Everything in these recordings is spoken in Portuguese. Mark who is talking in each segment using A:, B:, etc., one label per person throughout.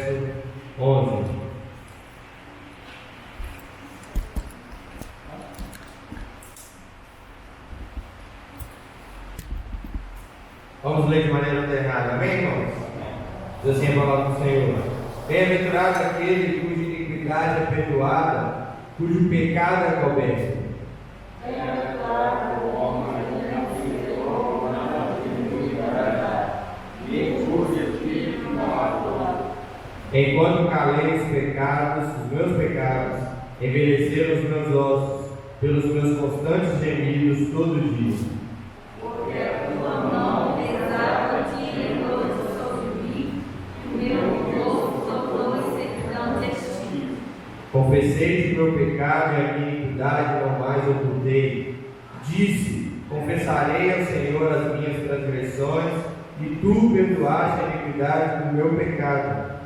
A: verso 11. Vamos ler de maneira alternada, amém, irmãos? Diz assim a palavra do Senhor: bem-aventurado aquele cuja iniquidade é perdoada, cujo pecado é coberto.
B: Bem-aventurado o homem que não se pecou, não iniquidade, e cujo espírito não atua.
A: Enquanto calei os meus pecados, envelheceram os meus ossos, pelos meus constantes gemidos todo dia.
C: Porque a tua mão pesada dia e noite sobre mim, e o meu rosto tornou secão de ti.
A: Confessei o meu pecado e a minha iniquidade não mais ocultei. Disse: confessarei ao Senhor as minhas transgressões, e tu perdoaste a iniquidade do meu pecado.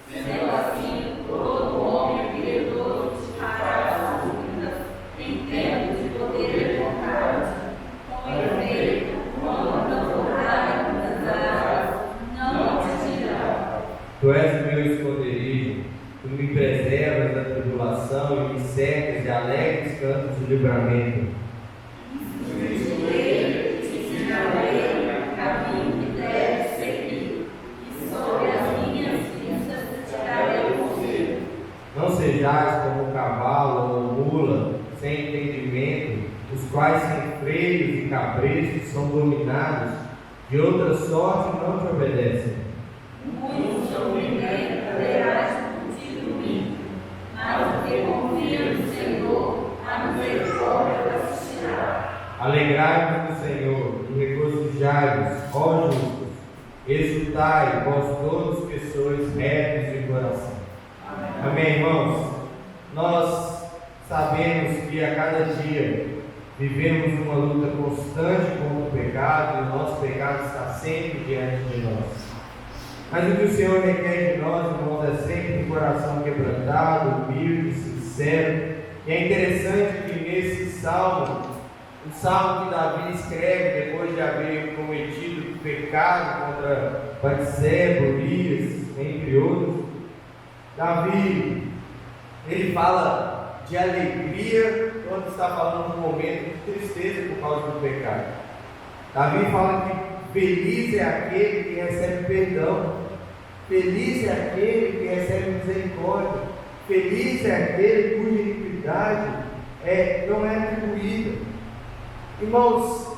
C: Sendo assim, todo homem piedoso te fará as vidas em tempo de poder e vontade. Com efeito, quando procurarem muitas águas, não te dirá.
A: Tu és o meu esconderijo, tu me preservas da tribulação e me cercas de alegres cantos de livramento.
C: Instruirei, te ensinarei o caminho que deves seguir, e sobre as minhas vistas te darei conselho.
A: Não sejais como cavalo ou mula, sem entendimento, os quais sem freios e cabrestos são dominados, de outra sorte não te obedecem.
C: Muito sofrimento terás contigo mim, mas o que confia no Senhor, a misericórdia te assistirá.
A: Alegrai-vos no Senhor e regozijai-vos, ó justos, exultai, vós todos que sois retos de coração. Amém, irmãos? Nós sabemos que a cada dia vivemos uma luta constante contra o pecado, e o nosso pecado está sempre diante de nós. Mas o que o Senhor requer de nós, irmãos, é sempre um coração quebrantado, humilde, sincero. E é interessante que nesse salmo, o salmo que Davi escreve depois de haver cometido pecado contra Batseba, Urias, entre outros, Davi, ele fala de alegria quando está falando de um momento de tristeza por causa do pecado. Davi fala que feliz é aquele que recebe perdão, feliz é aquele que recebe misericórdia, feliz é aquele cuja iniquidade não é atribuída. Irmãos,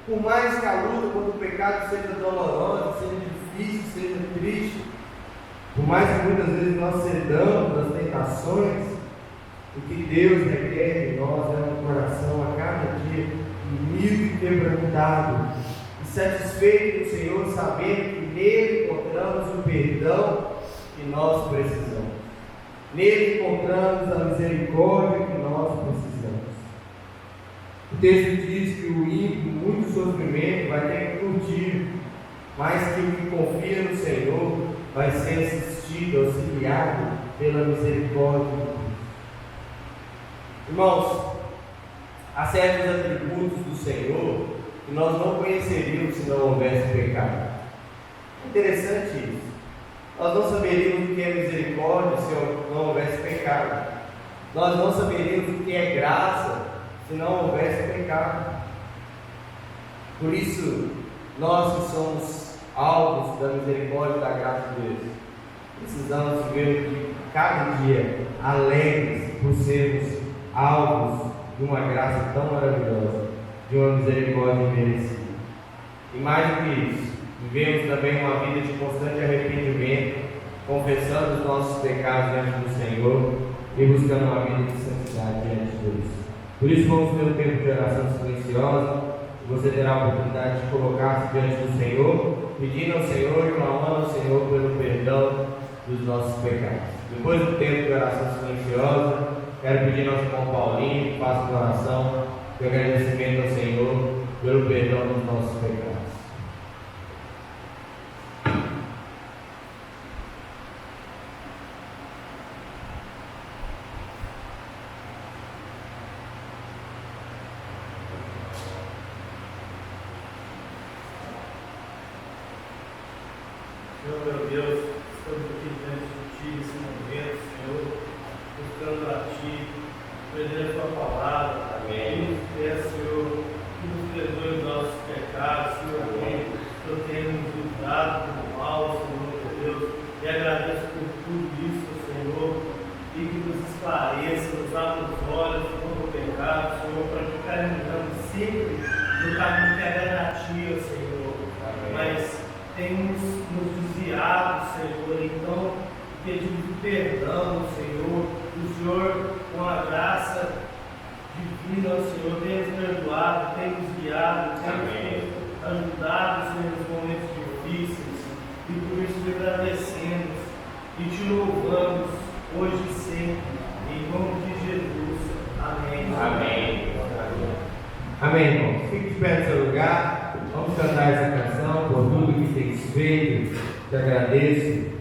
A: por mais que a luta contra o pecado seja dolorosa, seja difícil, seja triste, por mais que muitas vezes nós cedamos às tentações, o que Deus requer de nós é um coração a cada dia humilde e quebrantado, e satisfeito no Senhor, sabendo que nele encontramos o perdão que nós precisamos, nele encontramos a misericórdia que nós precisamos. O texto diz que o ímpio, muito sofrimento, vai ter que curtir, mas que o que confia no Senhor vai ser assistido, auxiliado pela misericórdia de Deus. Irmãos, há certos atributos do Senhor que nós não conheceríamos se não houvesse pecado. É interessante isso. Nós não saberíamos o que é misericórdia se não houvesse pecado. Nós não saberíamos o que é graça se não houvesse pecado. Por isso, nós que somos alvos da misericórdia e da graça de Deus, precisamos viver cada dia alegres por sermos alvos de uma graça tão maravilhosa, de uma misericórdia imerecida. E mais do que isso, vivemos também uma vida de constante arrependimento, confessando os nossos pecados diante do Senhor e buscando uma vida de santidade diante de Deus. Por isso, vamos ter um tempo de oração silenciosa. Você terá a oportunidade de colocar-se diante do Senhor, pedindo ao Senhor e clamando ao Senhor pelo perdão dos nossos pecados. Depois do tempo de oração silenciosa, quero pedir ao nosso irmão Paulinho que faça uma oração de agradecimento ao Senhor pelo perdão dos nossos pecados.
D: Senhor, meu Deus, estamos aqui diante de graças por tudo isso, Senhor, e que nos esclareça, nos abra os olhos contra o pecado, Senhor, para ficar andando sempre no caminho que agrada a Ti, Senhor. Mas temos nos desviado, Senhor, então pedimos perdão, Senhor, o Senhor, com a graça divina, Senhor, tem nos perdoado, tem nos guiado, tem nos ajudado, Senhor, nos momentos difíceis, e por isso te agradecemos e te louvamos hoje e sempre, em nome de Jesus. Amém.
B: Amém.
A: Amém, irmãos. Fique de pé no seu lugar. Vamos cantar essa canção por tudo que tens feito. Te agradeço.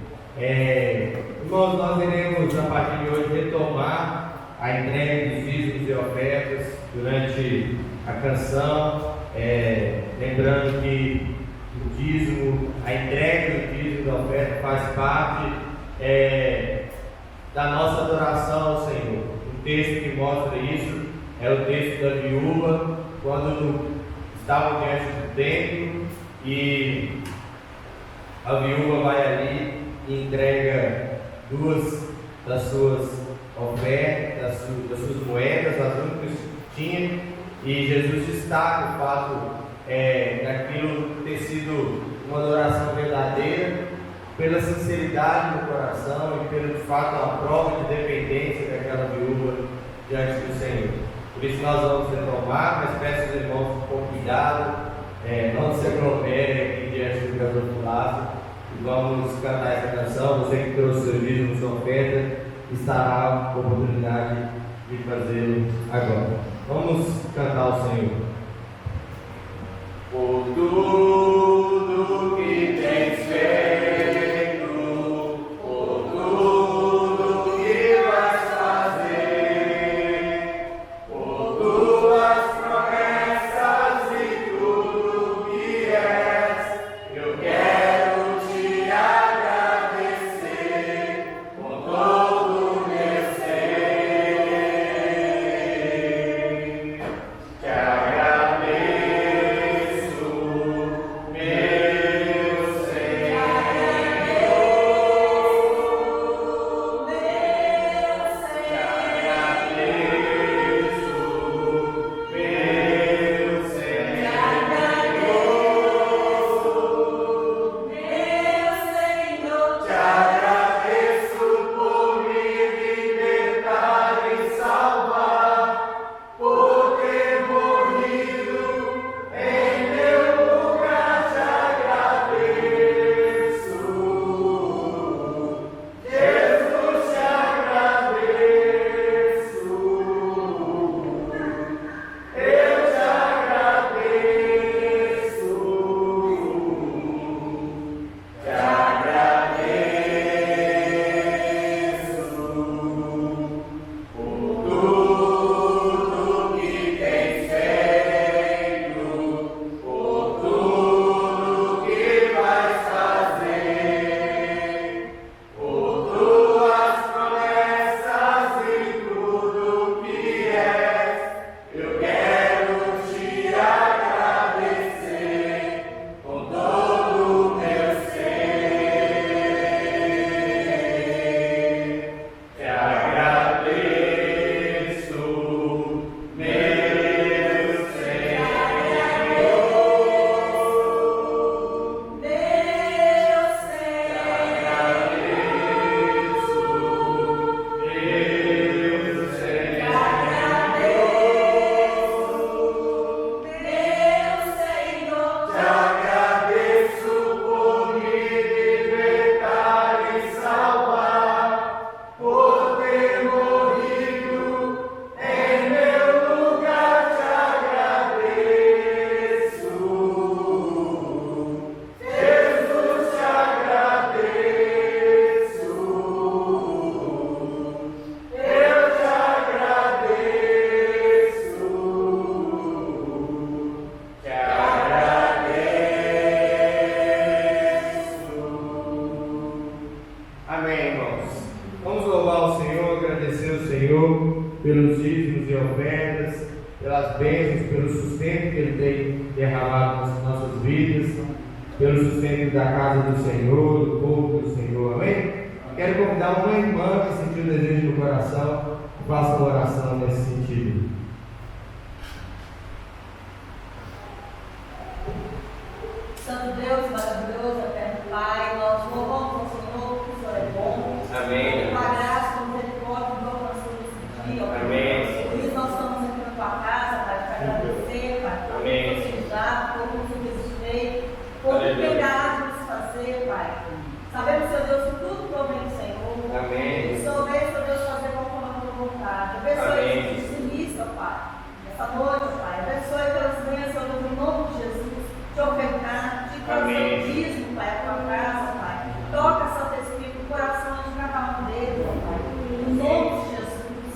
A: Irmãos, nós iremos a partir de hoje retomar a entrega dos dízimos e ofertas durante a canção. Lembrando que o dízimo, a entrega do dízimo e da oferta faz parte da nossa adoração ao Senhor. O texto que mostra isso é o texto da viúva, quando estavam diante do templo e a viúva vai ali e entrega 2 das suas ofertas, das suas moedas, as únicas que tinha, e Jesus destaca o fato daquilo ter sido uma adoração verdadeira, pela sinceridade do coração e pelo fato da prova de dependência daquela viúva diante do Senhor. Por isso nós vamos retomar, mas peço aos irmãos com cuidado, não se aglomerem aqui diante do cantor Flávio, e vamos cantar essa canção. Você que trouxe seu dízimo, sua oferta, estará com a oportunidade de fazê-lo agora. Vamos cantar ao Senhor. Por tudo que tens feito, por tudo que vais fazer, por tuas promessas e tudo que és, eu quero te agradecer com todo o meu ser. Te agradeço. Pelos dízimos e ofertas, pelas bênçãos, pelo sustento que Ele tem derramado nas nossas vidas, pelo sustento da casa do Senhor, do povo do Senhor, amém? Quero convidar uma irmã que sentiu o desejo no coração, que faça uma oração nesse sentido.
C: Santo Deus, maravilhoso, eterno Pai, nós louvamos ao Senhor, porque o Senhor é bom.
B: Amém.
C: Com a graça, com misericórdia, nos alcançou nesse dia, ó Pai.
B: Amém.
C: Por isso nós estamos aqui na tua casa, Pai, para agradecer, Pai, por
B: Amém.
C: nos usar, por nos resistir, por
B: Aleluia.
C: pegar de nos fazer, Pai. Sabemos, Senhor Deus, que tudo provém do Senhor.
B: Amém.
C: E só vem, Senhor Deus, fazer conforme a tua vontade. Abençoe
B: Amém.
C: esse sinistro, Pai, essa noite, Pai. Abençoe pelas bênçãos, Senhor Deus, em nome de Jesus. De ofertar, de trazer
B: Amém.
C: o dízimo, Pai, a tua casa, Pai. Toca, Santo Espírito, o coração de cada um deles, ó Pai. Em nome de Jesus.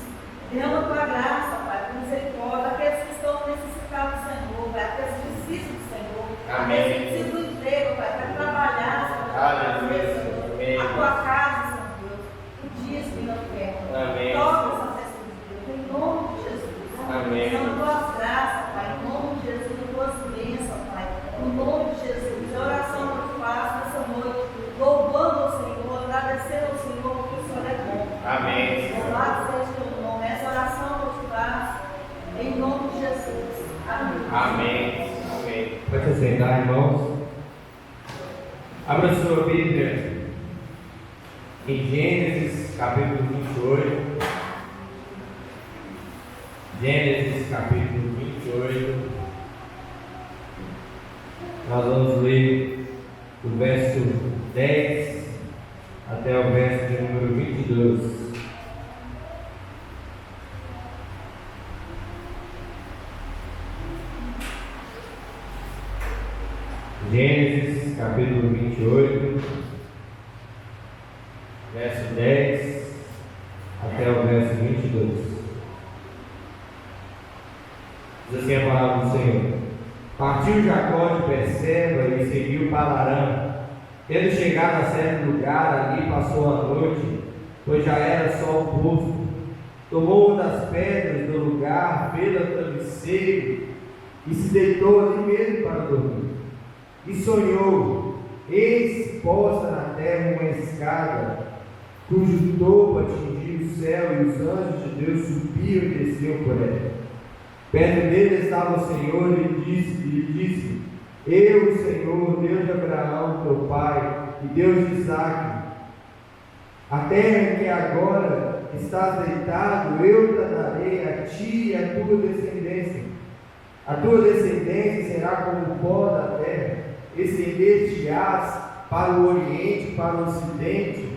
C: Derrama a tua graça, Pai, com misericórdia. Aqueles que estão necessitados do Senhor, Pai. Aqueles que precisam do Senhor.
B: Amém.
C: Aqueles que precisam do emprego, Pai, para trabalhar, Senhor.
B: Aleluia. Amém.
C: A tua casa, Senhor Deus. O dízimo e a oferta.
B: Amém.
C: Toca, Santo Espírito de Deus, em nome de Jesus.
B: Amém.
C: Derrama a tua graça, Pai, em nome de Jesus, as tuas bênçãos, Pai. No nome de Jesus, a oração que eu faço nessa noite, louvando ao Senhor, agradecendo ao Senhor, porque o Senhor é bom.
B: Amém.
C: Louvado seja o teu nome. Essa oração que eu te faço, em nome de Jesus. Amém.
B: Amém. Amém.
A: Pode se sentar, irmãos. Abra sua Bíblia em Gênesis capítulo 28. Gênesis capítulo 28. Nós vamos ler o verso 10 até o verso de número 22. Gênesis capítulo 28, verso 10 até o verso 22. Diz assim a palavra do Senhor. Partiu Jacó de Berseba e seguiu para Arã. Tendo chegado a certo lugar, ali passou a noite, pois já era sol posto. Tomou uma das pedras do lugar, fê-la travesseiro e se deitou ali mesmo para dormir. E sonhou, eis posta na terra uma escada, cujo topo atingia o céu e os anjos de Deus subiam e desciam por ela. Perto dele estava o Senhor e lhe disse: Eu, Senhor, Deus de Abraão, teu pai, e Deus de Isaque, a terra em que agora estás deitado, eu te darei a ti e a tua descendência. A tua descendência será como o pó da terra, estender-te-ás para o oriente, para o ocidente,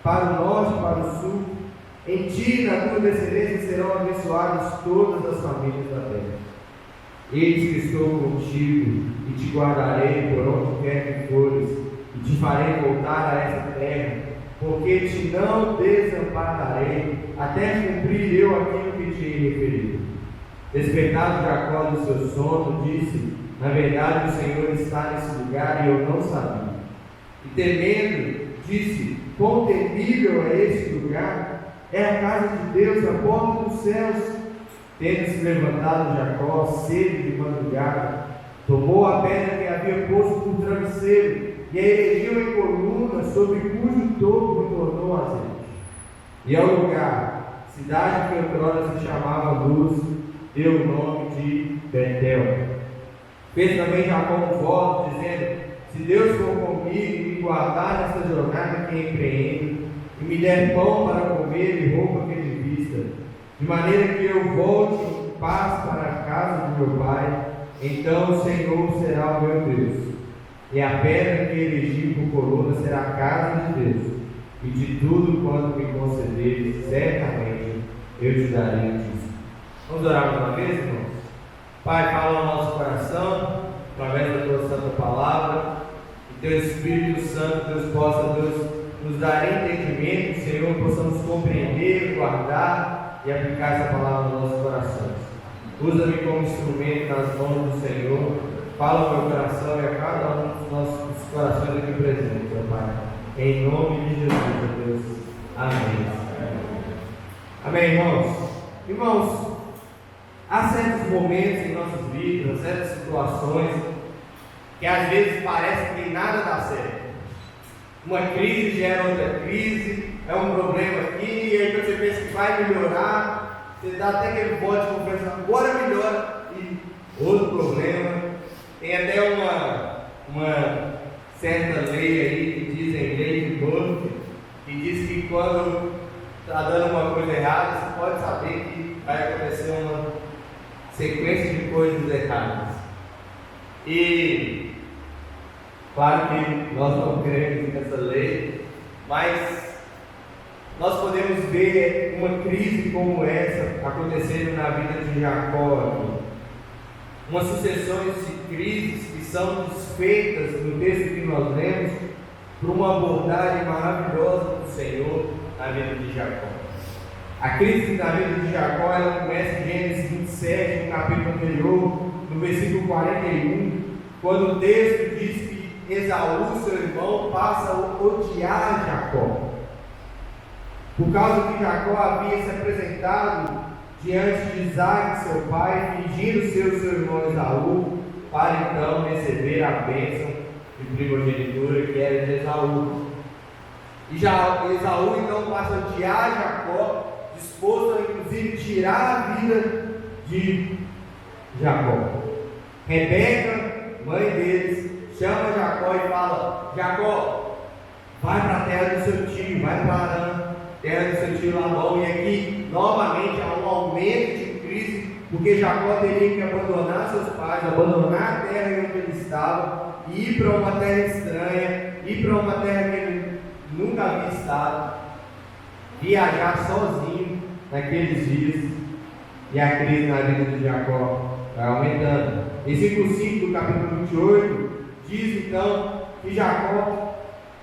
A: para o norte, para o sul. Em ti e na tua descendência serão abençoadas todas as famílias da terra. Eis que estou contigo e te guardarei por onde quer que fores, e te farei voltar a esta terra, porque te não desampararei, até cumprir eu aquilo que te referi. Despertado Jacó do seu sono, disse: Na verdade o Senhor está nesse lugar e eu não sabia. E temendo, disse: Quão terrível é este lugar! É a casa de Deus, a porta dos céus. Tendo-se levantado Jacó cedo de madrugada, tomou a pedra que havia posto por travesseiro e a erigiu em coluna, sobre cujo topo tornou azeite. E ao lugar, cidade que outrora se chamava Luz, deu o nome de Betel. Fez também Jacó um voto, dizendo: Se Deus for comigo e me guardar nesta jornada que empreendo, e me der pão para comer e roupa que me vista, de maneira que eu volte em paz para a casa do meu pai, então o Senhor será o meu Deus, e a pedra que elegi por coluna será a casa de Deus, e de tudo quanto me concederes, certamente eu te darei disso. Vamos orar mais uma vez, irmãos? Pai, fala no nosso coração, através da tua santa palavra, que teu Espírito Santo, Deus, possa, Deus, nos dar entendimento, Senhor, possamos compreender, guardar e aplicar essa palavra nos nossos corações. Usa-me como instrumento nas mãos do Senhor, fala no meu coração e a cada um dos nossos corações aqui presentes, ó Pai. Em nome de Jesus, meu Deus. Amém. Amém, irmãos? Irmãos, há certos momentos em nossas vidas, certas situações, que às vezes parece que nada dá certo. Uma crise gera outra crise, é um problema aqui, e aí você pensa que vai melhorar, você dá até aquele voto de confiança, agora melhora, e outro problema. Tem até uma certa lei aí, que dizem lei de Murphy, que diz que quando está dando uma coisa errada, você pode saber que vai acontecer uma sequência de coisas erradas. E claro que nós não cremos nessa lei, mas nós podemos ver uma crise como essa acontecendo na vida de Jacó aqui. Uma sucessão de crises que são desfeitas no texto que nós lemos por uma abordagem maravilhosa do Senhor na vida de Jacó. A crise na vida de Jacó, ela começa em Gênesis 27, no capítulo anterior, no versículo 41, quando o texto diz que Esaú, seu irmão, passa a odiar Jacó, por causa que Jacó havia se apresentado diante de Isaac, seu pai, fingindo ser o seu irmão Esaú, para então receber a bênção de primogenitura que era de Esaú. E Esaú então passa a odiar Jacó, disposto a inclusive tirar a vida de Jacó. Rebeca, mãe deles, chama Jacó e fala: Jacó, vai para a terra do seu tio, vai para Arã, terra do seu tio Labão. E aqui novamente há um aumento de crise, porque Jacó teria que abandonar seus pais, abandonar a terra onde ele estava, e ir para uma terra estranha, ir para uma terra que ele nunca havia estado, viajar sozinho naqueles dias, e a crise na vida de Jacó vai aumentando. Versículo 5 do capítulo 28 diz então que Jacó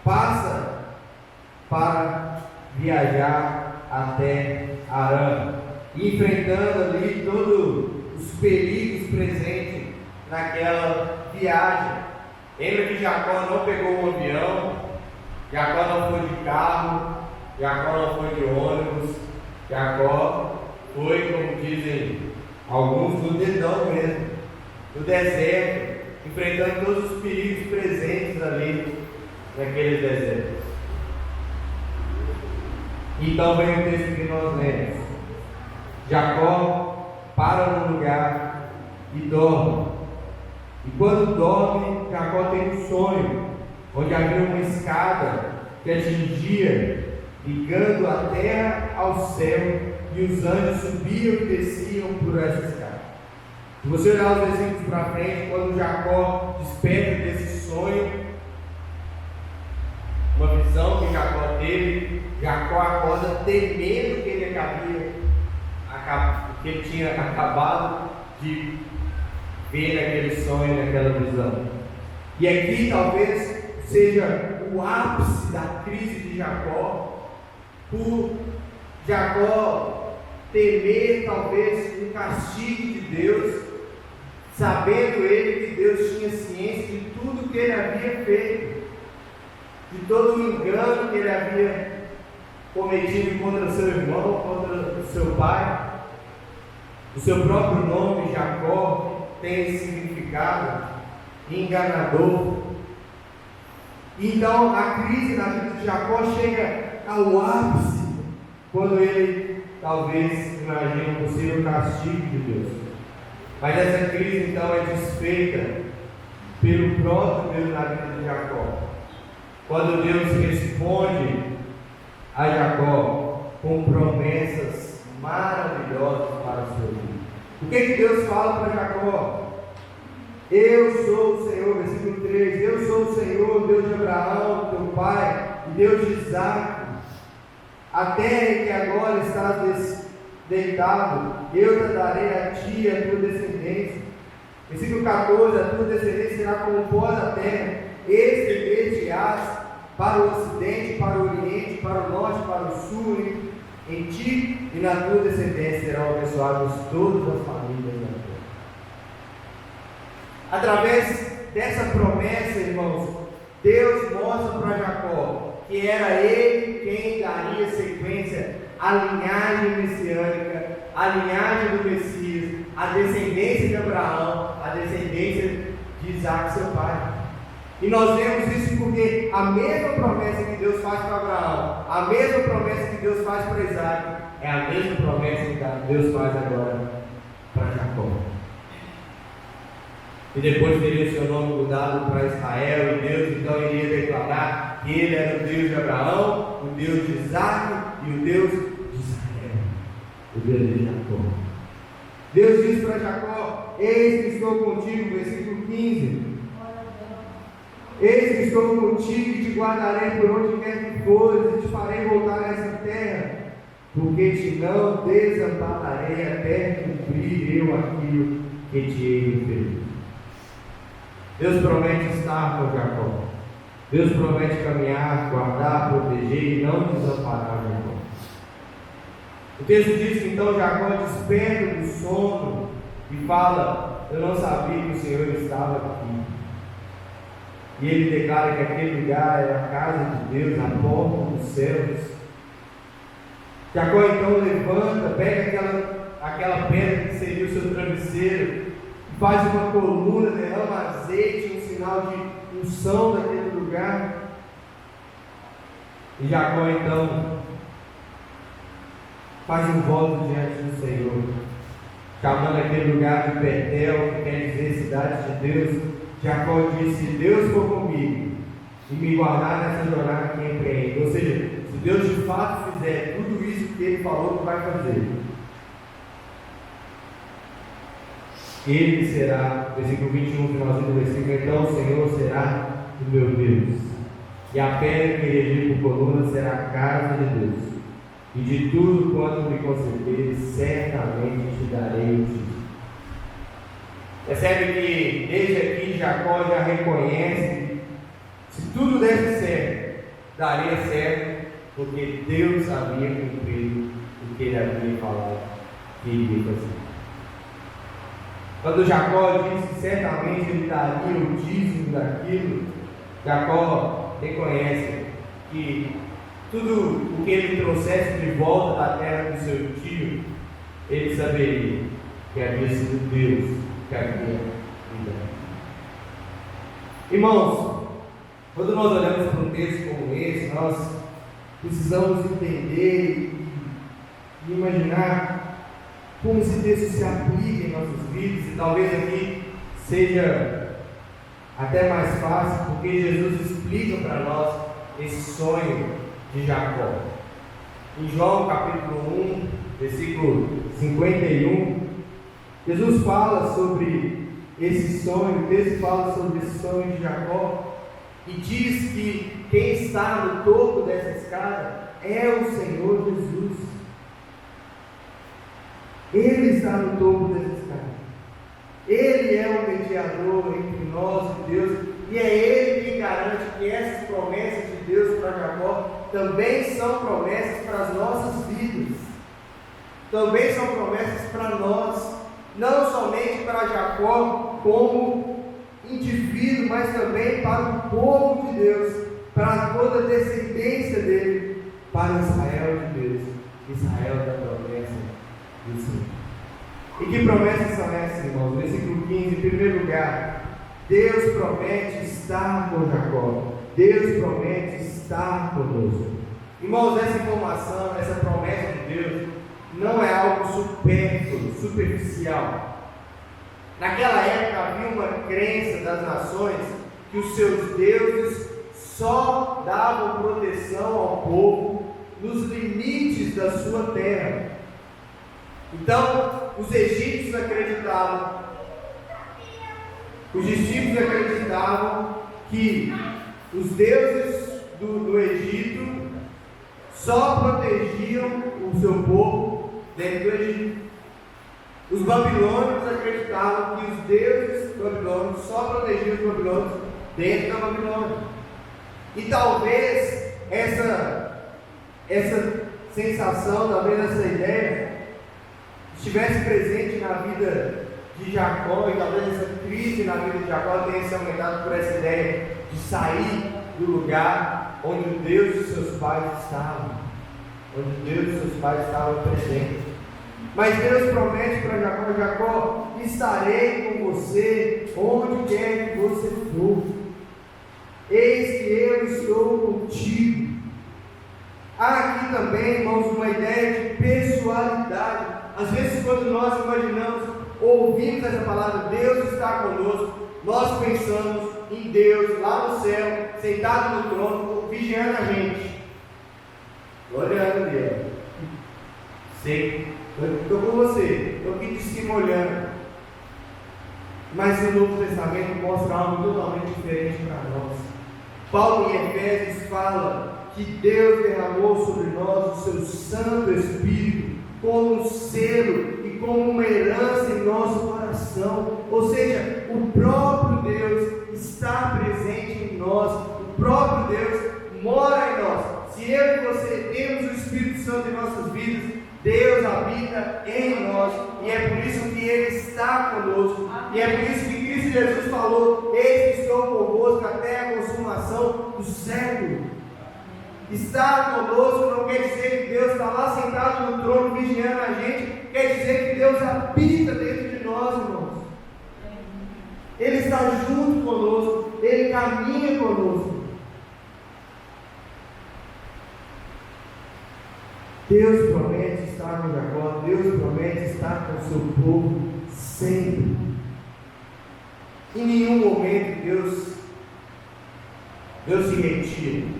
A: passa para viajar até Arã, enfrentando ali todos os perigos presentes naquela viagem. Lembra que Jacó não pegou um avião, Jacó não foi de carro, Jacó não foi de ônibus, Jacó foi, como dizem alguns, no dedão mesmo, no deserto, enfrentando todos os perigos presentes ali naquele deserto. Então vem o texto que nós lemos. Jacó para no lugar e dorme. E quando dorme, Jacó tem um sonho, onde havia uma escada que atingia, ligando a terra ao céu, e os anjos subiam e desciam por essa escada. Se você olhar os versículos para frente, quando Jacó desperta desse sonho, uma visão que Jacó teve, Jacó acorda temendo que ele tinha acabado de ver naquele sonho, naquela visão. E aqui talvez seja o ápice da crise de Jacó, por Jacó temer talvez um castigo de Deus, sabendo ele que Deus tinha ciência de tudo que ele havia feito, de todo o engano que ele havia cometido contra seu irmão, contra seu pai. O seu próprio nome, Jacó, tem esse significado enganador. Então a crise na vida de Jacó chega ao ápice quando ele talvez imagine um possível castigo de Deus. Mas essa crise então é desfeita pelo próprio Deus na vida de Jacó, quando Deus responde a Jacó com promessas maravilhosas para a sua vida. O que Deus fala para Jacó? Eu sou o Senhor, versículo 3, eu sou o Senhor, Deus de Abraão, teu pai, e Deus de Isaac. A terra em que agora estás deitado, eu te darei a ti e a tua descendência. Versículo 14, a tua descendência será como o pó da terra, estender-te-ás para o ocidente, para o oriente, para o norte, para o sul, em ti e na tua descendência serão abençoadas todas as famílias da terra. Através dessa promessa, irmãos, Deus mostra para Jacó que era ele quem daria sequência à linhagem messiânica, à linhagem do Messias, à descendência de Abraão, à descendência de Isaac, seu pai. E nós vemos isso porque a mesma promessa que Deus faz para Abraão, a mesma promessa que Deus faz para Isaac, é a mesma promessa que Deus faz agora para Jacó. E depois teria o seu nome mudado para Israel, e Deus então iria declarar que Ele era o Deus de Abraão, o Deus de Isaac e o Deus de Israel, o Deus de Jacó. Deus diz para Jacó: eis que estou contigo, versículo 15. Eis que estou contigo e te guardarei por onde quer que fores, e te farei voltar a essa terra, porque te não desampararei até cumprir eu aquilo que te hei referido. Deus promete estar com Jacó. Deus promete caminhar, guardar, proteger e não desamparar Jacó. O texto diz que então Jacó desperta do sono e fala: eu não sabia que o Senhor estava aqui. E ele declara que aquele lugar era a casa de Deus, a porta dos céus. Jacó então levanta, pega aquela pedra que seria o seu travesseiro, faz uma coluna, derrama azeite, um sinal de unção daquele lugar. E Jacó então faz um voto diante do Senhor, chamando aquele lugar de Betel, que quer dizer cidade de Deus. Jacó disse: se Deus for comigo e me guardar nessa jornada que empreendo, ou seja, se Deus de fato fizer tudo isso que Ele falou que vai fazer, Ele será, versículo 21, finalzinho do versículo: então o Senhor será o meu Deus, e a pedra que erigi por coluna será a casa de Deus, e de tudo quanto me concederes, certamente te darei o título. Percebe que desde aqui Jacó já reconhece: se tudo desse certo, daria certo, porque Deus havia cumprido o que ele havia falado que iria fazer. Quando Jacó disse que certamente ele daria o dízimo daquilo, Jacó reconhece que tudo o que ele trouxesse de volta da terra do seu tio, ele saberia que havia sido Deus que havia lhe dado. Irmãos, quando nós olhamos para um texto como esse, nós precisamos entender e imaginar como esse texto se aplica em nossas vidas, e talvez aqui seja até mais fácil, porque Jesus explica para nós esse sonho de Jacó. Em João capítulo 1, versículo 51, Jesus fala sobre esse sonho, o texto fala sobre esse sonho de Jacó, e diz que quem está no topo dessa escada é o Senhor Jesus. Ele está no topo dessa escada. Ele é o mediador entre nós e Deus, e é Ele que garante que essas promessas de Deus para Jacó também são promessas para as nossas vidas, também são promessas para nós, não somente para Jacó como indivíduo, mas também para o povo de Deus, para toda a descendência dele, para Israel de Deus, Israel da promessa do Senhor. E que promessas são essas, irmãos? Versículo 15, em primeiro lugar, Deus promete estar com Jacó, Deus promete estar conosco. Irmãos, essa informação, essa promessa de Deus, não é algo supérfluo, superficial. Naquela época havia uma crença das nações que os seus deuses só davam proteção ao povo nos limites da sua terra. Então, os egípcios acreditavam que os deuses do Egito só protegiam o seu povo dentro do Egito. Os babilônios acreditavam que os deuses babilônicos só protegiam os babilônios dentro da Babilônia. E talvez essa sensação, talvez essa ideia estivesse presente na vida de Jacó, e talvez essa crise na vida de Jacó tenha se aumentado por essa ideia de sair do lugar onde o Deus de seus pais estavam, onde Deus de seus pais estavam presentes. Mas Deus promete para Jacó: Jacó, estarei com você onde quer que você for. eis que eu estou contigo. Há aqui também, irmãos, uma ideia de pessoalidade. Às vezes, quando nós imaginamos, ouvimos essa palavra, Deus está conosco, nós pensamos em Deus lá no céu, sentado no trono, vigiando a gente. Glória a Deus. Sei, eu estou com você, estou aqui de cima olhando. Mas o Novo Testamento mostra algo totalmente diferente para nós. Paulo em Efésios fala que Deus derramou sobre nós o seu Santo Espírito como um selo e como uma herança em nosso coração. Ou seja, o próprio Deus está presente em nós, o próprio Deus mora em nós. Se eu e você temos o Espírito Santo em nossas vidas, Deus habita em nós, e é por isso que Ele está conosco, e é por isso que Cristo Jesus falou: eis que estou convosco até a consumação do século. Estar conosco não quer dizer que Deus está lá sentado no trono vigiando a gente, quer dizer que Deus habita dentro de nós, irmãos. Ele está junto conosco, Ele caminha conosco. Deus promete estar com Jacó, Deus promete estar com o seu povo sempre. Em nenhum momento Deus se retira.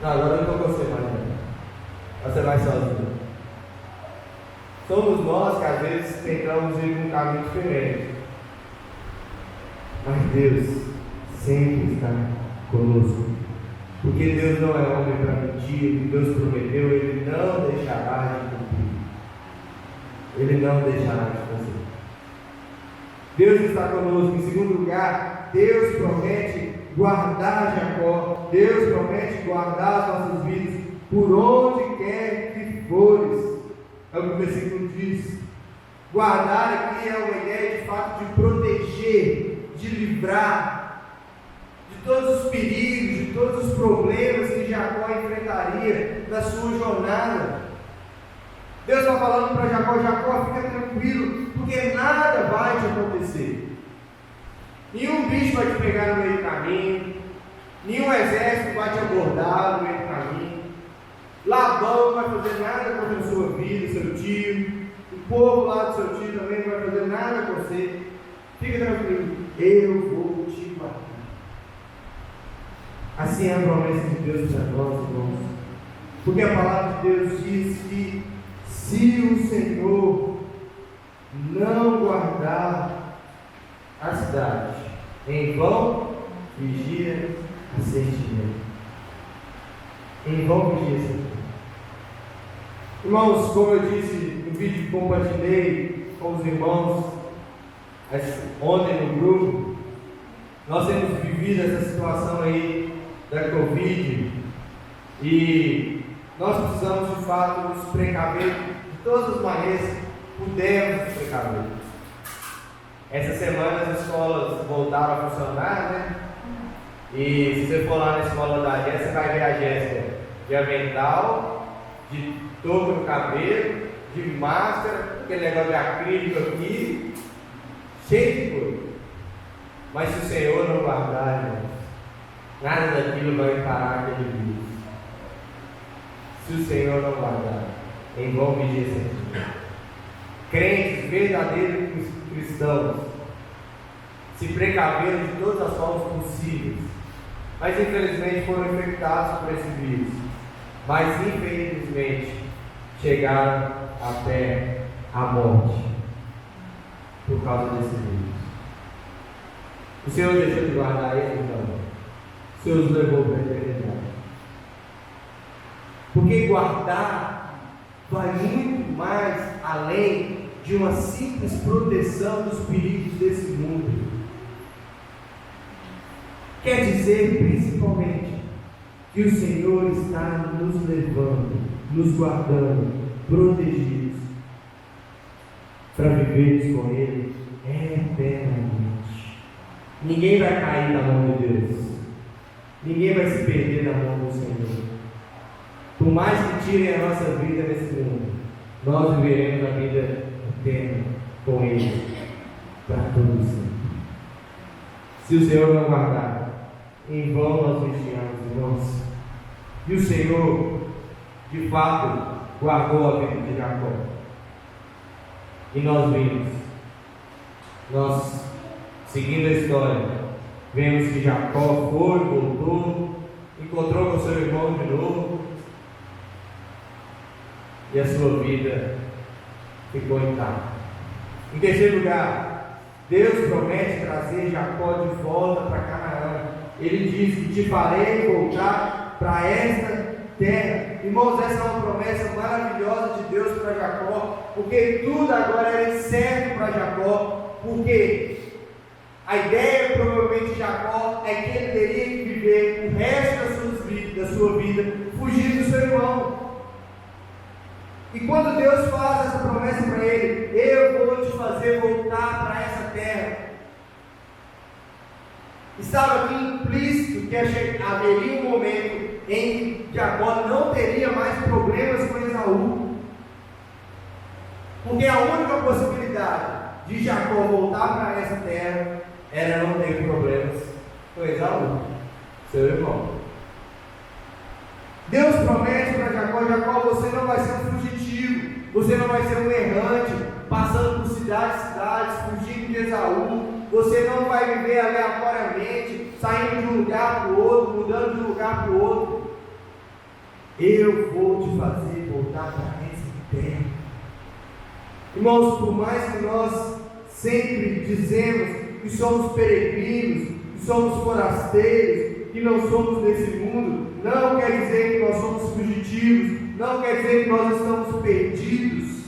A: Não, agora eu estou com você, Maria. Você vai sozinho. Somos nós que às vezes tentamos ir por um caminho diferente. Mas Deus sempre está conosco. Porque Deus não é homem para mentir, o que Deus prometeu, Ele não deixará de cumprir. Ele não deixará de fazer. Deus está conosco. Em segundo lugar, Deus promete guardar Jacó. Deus promete guardar as nossas vidas por onde quer que fores. É o que o versículo diz. Guardar aqui é uma ideia de fato de proteger, de livrar de todos os perigos, de todos os problemas que Jacó enfrentaria na sua jornada. Deus está falando para Jacó: Jacó, fica tranquilo, porque nada vai te acontecer. Nenhum bicho vai te pegar no meio do caminho, nenhum exército vai te abordar no meio do caminho, Labão não vai fazer nada contra a sua vida, seu tio, o povo lá do seu tio também não vai fazer nada com você. Fica tranquilo, eu vou te guardar. Assim é a promessa de Deus para nós, irmãos. Porque a palavra de Deus diz que se o Senhor não guardar a cidade, em vão vigia a sentinela. Em vão vigia a sentinela. Irmãos, como eu disse no vídeo que compartilhei com os irmãos ontem no grupo, nós temos vivido essa situação aí da Covid, e nós precisamos de fato nos precaver de todas as maneiras que pudermos nos precaver. Essa semana as escolas voltaram a funcionar, né? E se você for lá na escola da Jéssica, você vai ver a Jéssica de avental, de touca no cabelo, de máscara, aquele negócio de acrílico aqui, cheio de coisa. Mas se o Senhor não guardar, irmãos, nada daquilo vai parar aquele vírus. Se o Senhor não guardar, em vão vigia a sentinela. Crentes, verdadeiros cristãos, se precaveram de todas as formas possíveis, mas infelizmente foram infectados por esse vírus. Mas infelizmente chegaram até a morte por causa desse vírus. O Senhor deixou de guardar ele, então. O Senhor os levou para a eternidade. Porque guardar vai muito mais além de uma simples proteção dos perigos desse mundo. Quer dizer, principalmente, que o Senhor está nos levando, nos guardando, protegidos, para vivermos com Ele eternamente. Ninguém vai cair na mão de Deus. Ninguém vai se perder na mão do Senhor. Por mais que tirem a nossa vida nesse mundo, nós viveremos a vida eterna com Ele para todo sempre. Se o Senhor não guardar, em vão nós vigiamos, irmãos. E o Senhor, de fato, guardou a vida de Jacó. E nós vimos, nós, seguindo a história, vemos que Jacó foi, voltou, encontrou com seu irmão de novo, e a sua vida ficou intacta. Em terceiro lugar, Deus promete trazer Jacó de volta para Canaã. Ele diz que te farei voltar para esta terra. Irmãos, essa é uma promessa maravilhosa de Deus para Jacó, porque tudo agora era certo para Jacó, porque a ideia provavelmente de Jacó é que ele teria que viver o resto da sua vida fugindo do seu irmão. E quando Deus faz essa promessa para ele, eu vou te fazer voltar para essa terra, estava aqui implícito que haveria um momento em que Jacó não teria mais problemas com Esaú, porque a única possibilidade de Jacó voltar para essa terra era não ter problemas com Esaú, seu irmão. Deus promete para Jacó: Jacó, você não vai ser um fugitivo, você não vai ser um errante, passando por cidades, fugindo de Esaú, você não vai viver aleatoriamente, saindo de um lugar para o outro, mudando de um lugar para o outro. Eu vou te fazer voltar para essa terra. Irmãos, por mais que nós sempre dizemos que somos peregrinos, que somos forasteiros, que não somos desse mundo, não quer dizer que nós somos fugitivos, não quer dizer que nós estamos perdidos.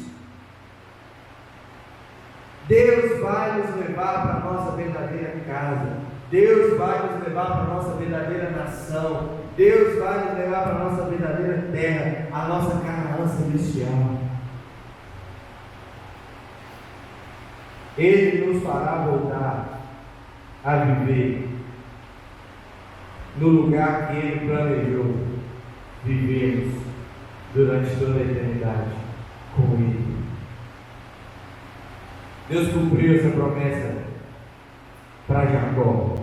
A: Deus vai nos levar para a nossa verdadeira casa, Deus vai nos levar para a nossa verdadeira nação, Deus vai nos levar para a nossa verdadeira terra, a nossa Canaã celestial. Ele nos fará voltar a viver no lugar que Ele planejou vivermos durante toda a eternidade com Ele. Deus cumpriu essa promessa para Jacó,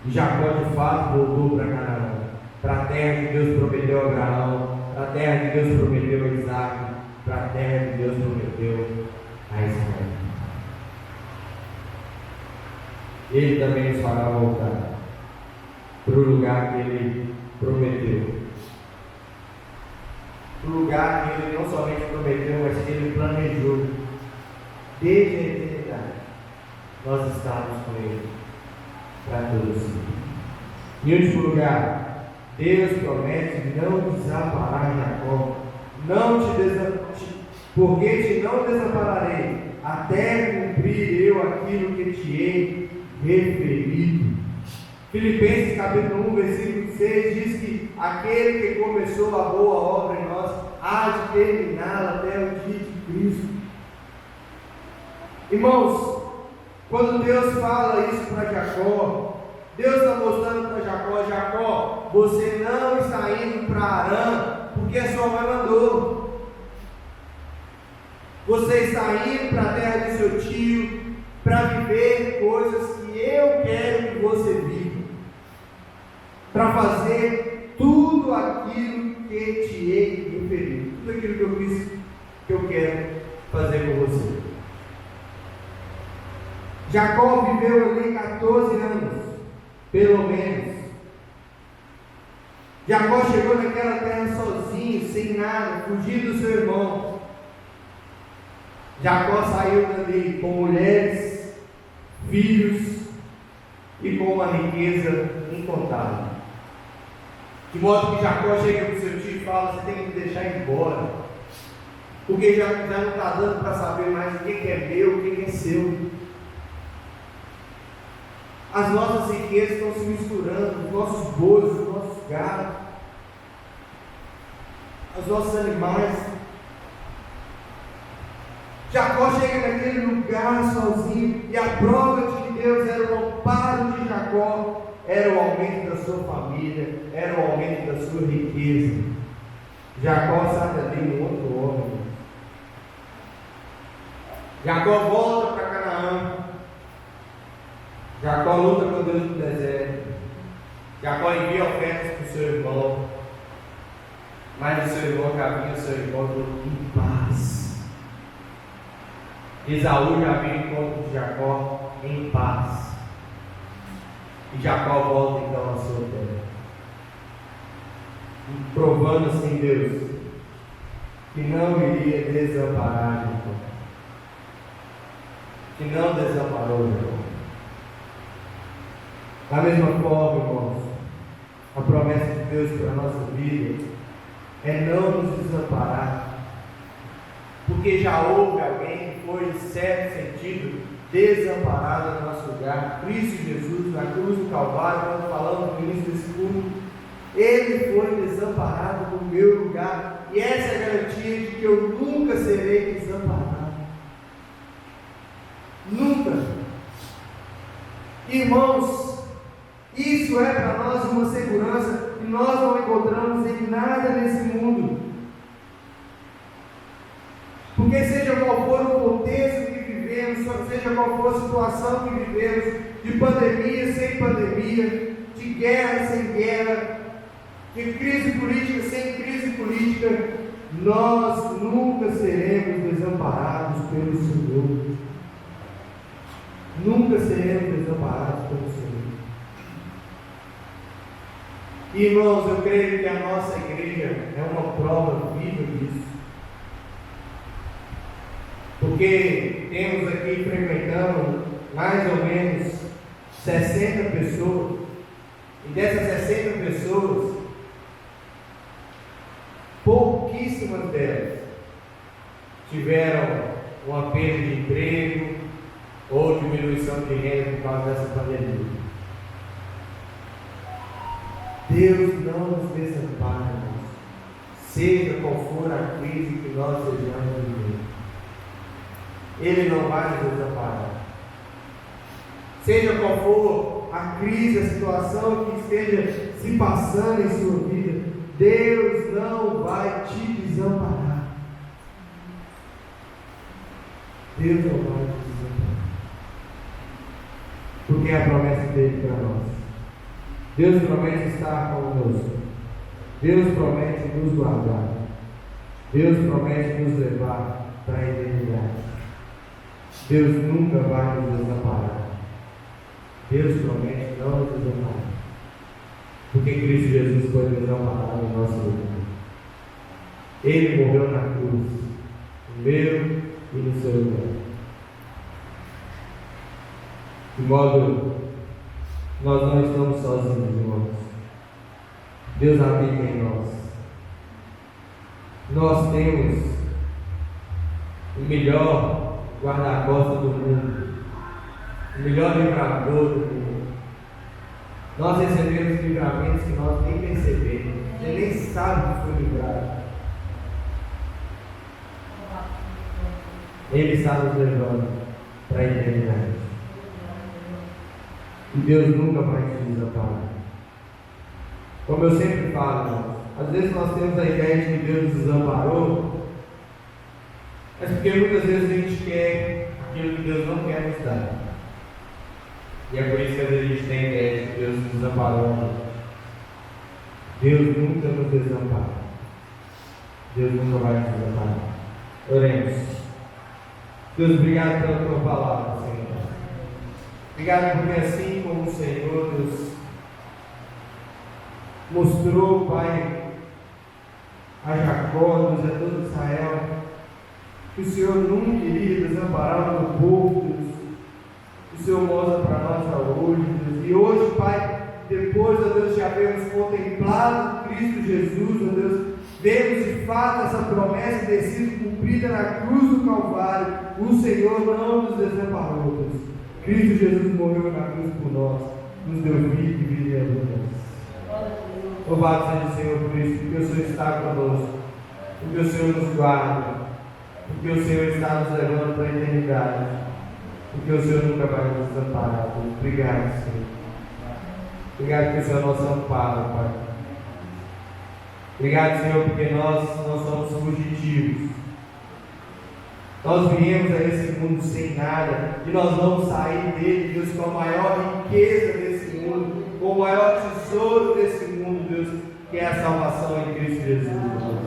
A: e Jacó de fato voltou para Canaã, para a terra que Deus prometeu a Abraão, para a terra que Deus prometeu a Isaac, para a terra que Deus prometeu a Israel. Ele também nos fará voltar para o lugar que Ele prometeu, para o lugar que Ele não somente prometeu, mas que Ele planejou desde a eternidade. Nós estamos com Ele para todos. Em último lugar, Deus promete não desamparar Jacó, porque te não desampararei até cumprir eu aquilo que te hei referido. Filipenses capítulo 1, versículo 6 diz que aquele que começou a boa obra em nós há de terminá-la até o dia de Cristo. Irmãos, quando Deus fala isso para Jacó, Deus está mostrando para Jacó: Jacó, você não está indo para Arã porque a sua mãe mandou. Você está indo para a terra de seu tio para viver coisas que eu quero que você viva, para fazer tudo aquilo que te hei referido, tudo aquilo que eu fiz, que eu quero fazer com você. Jacó viveu ali 14 anos, pelo menos. Jacó chegou naquela terra sozinho, sem nada, fugindo do seu irmão. Jacó saiu dali com mulheres, filhos e com uma riqueza incontável. De modo que Jacó chega para o seu tio e fala: você tem que me deixar ir embora, porque já não está dando para saber mais o que é meu, o que é seu. As nossas riquezas estão se misturando, os nossos bois, os nossos gados, os nossos animais. Jacó chega naquele lugar sozinho, e a prova de que Deus era o amparo de Jacó era o aumento da sua família, era o aumento da sua riqueza. Jacó sai dali um outro homem. Jacó volta para Canaã. Jacó luta com Deus no deserto. Jacó envia ofertas para o seu irmão, mas o seu irmão caminha, o seu irmão em paz. Esaú já vem em encontro de Jacó em paz. E Jacó volta então à sua terra, provando assim Deus que não iria desamparar Jacó, que não desamparou Jacó. Da mesma forma, irmãos, a promessa de Deus para a nossa vida é não nos desamparar, porque já houve alguém que foi, em certo sentido, desamparado no nosso lugar. Cristo Jesus, na cruz do Calvário, quando falamos no início desse culto, Ele foi desamparado no meu lugar, e essa é a garantia de que eu nunca serei desamparado. Nunca. Irmãos, isso é para nós uma segurança que nós não encontramos em nada nesse mundo. Porque seja qual for o contexto que vivemos, seja qual for a situação que vivemos, de pandemia sem pandemia, de guerra sem guerra, de crise política sem crise política, nós nunca seremos desamparados pelo Senhor. Nunca seremos desamparados pelo Senhor. Irmãos, eu creio que a nossa igreja é uma prova viva disso. Porque temos aqui frequentando mais ou menos 60 pessoas, e dessas 60 pessoas, pouquíssimas delas tiveram uma perda de emprego ou diminuição de renda por causa dessa pandemia. Deus não nos desampara, seja qual for a crise que nós sejamos viver. Ele não vai nos desamparar. Seja qual for a crise, a situação que esteja se passando em sua vida, Deus não vai te desamparar. Deus não vai te desamparar. Porque é a promessa dele para nós. Deus promete estar conosco. Deus promete nos guardar. Deus promete nos levar para a eternidade. Deus nunca vai nos desamparar. Deus promete não nos desamparar. Porque Cristo Jesus foi desamparado em nosso lugar. Ele morreu na cruz, no meu e no seu lugar. De modo, nós não estamos sozinhos, irmãos. Deus habita em nós. Nós temos o melhor guarda-costas do mundo, o melhor livrador do mundo. Nós recebemos livramentos que nós nem percebemos, a gente nem sabe que foi livrado. Ele está nos levando para a eternidade. E Deus nunca vai te desamparar. Como eu sempre falo, irmãos, às vezes nós temos a ideia de que Deus nos desamparou, mas porque muitas vezes a gente quer aquilo que Deus não quer nos dar. E é por isso que às vezes a gente tem a ideia de que Deus nos desamparou. Deus nunca nos desampara. Deus nunca vai nos desamparar. Oremos. Deus, obrigado pela tua palavra, Senhor. Obrigado porque assim como o Senhor Deus mostrou, Pai, a Jacó, Deus, a todo Israel, que o Senhor nunca iria desamparar o povo, Deus. O Senhor mostra para nós hoje, Deus. E hoje, Pai, depois, ó Deus, já vemos contemplado Cristo Jesus, ó Deus, vemos de fato essa promessa ter sido cumprida na cruz do Calvário. O Senhor não nos desamparou, Deus. Cristo Jesus morreu na cruz por nós, nos deu vida e vida em abundância. Louvado seja o Senhor por isso, porque o Senhor está conosco, porque o Senhor nos guarda, porque o Senhor está nos levando para a eternidade, porque o Senhor nunca vai nos desamparar. Obrigado, Senhor. Obrigado porque o Senhor é nosso amparo, Pai. Obrigado, Senhor, porque nós não somos fugitivos. Nós viemos a esse mundo sem nada, e nós vamos sair dele, Deus, com a maior riqueza desse mundo, com o maior tesouro desse mundo, Deus, que é a salvação em Cristo Jesus, Deus.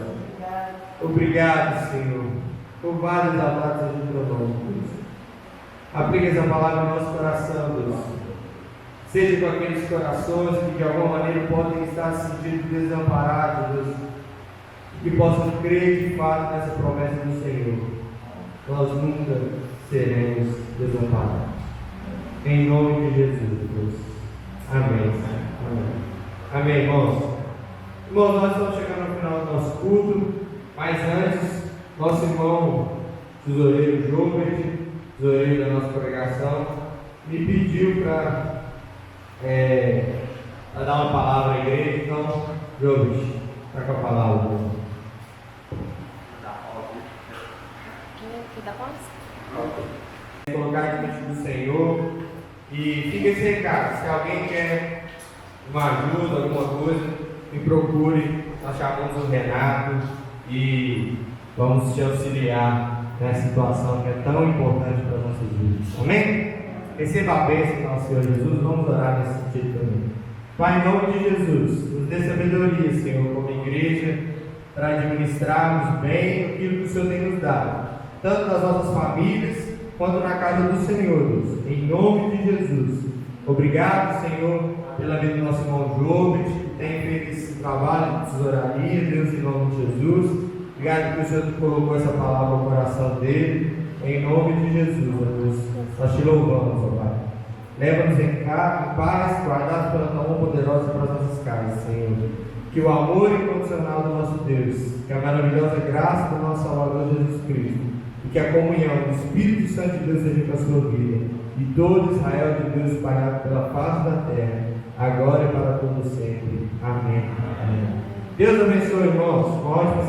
A: Obrigado, Senhor. Louvado e exaltado seja o teu nome, Deus. Aplique essa palavra no nosso coração, Deus. Seja com aqueles corações que de alguma maneira podem estar se sentindo desamparados, Deus. Que possam crer de fato nessa promessa do Senhor. Nós nunca seremos desamparados. Em nome de Jesus, Deus. Amém. Amém. Amém, irmãos. Irmãos, nós estamos chegando ao final do nosso culto, mas antes, nosso irmão tesoureiro Jobert, tesoureiro da nossa congregação, me pediu para dar uma palavra à igreja. Então, Jobert, está com a palavra. Colocar aqui diante do Senhor e fica esse recado. Se alguém quer uma ajuda, alguma coisa, me procure. Nós chamamos o Renato e vamos te auxiliar nessa situação que é tão importante para as nossas vidas. Amém? Receba a bênção do nosso Senhor Jesus. Vamos orar nesse sentido também. Pai, em nome de Jesus, nos dê sabedoria, Senhor, como igreja, para administrarmos bem aquilo que o Senhor tem nos dado, tanto nas nossas famílias quanto na casa do Senhor, Deus. Em nome de Jesus. Obrigado, Senhor, pela vida do nosso irmão Jobert, que tem feito esse trabalho de tesouraria, Deus, em nome de Jesus. Obrigado que o Senhor colocou essa palavra no coração dele. Em nome de Jesus, ó Deus. Nós te louvamos, ó Pai. Leva-nos em paz, guardados pela tua mão poderosa para as nossas casas, Senhor. Que o amor incondicional do nosso Deus, que a maravilhosa graça do nosso Salvador Jesus Cristo, e que a comunhão do Espírito Santo de Deus seja com a sua vida, e todo Israel de Deus espalhado pela face da terra, agora e para todo sempre. Amém. Amém. Deus abençoe, irmãos.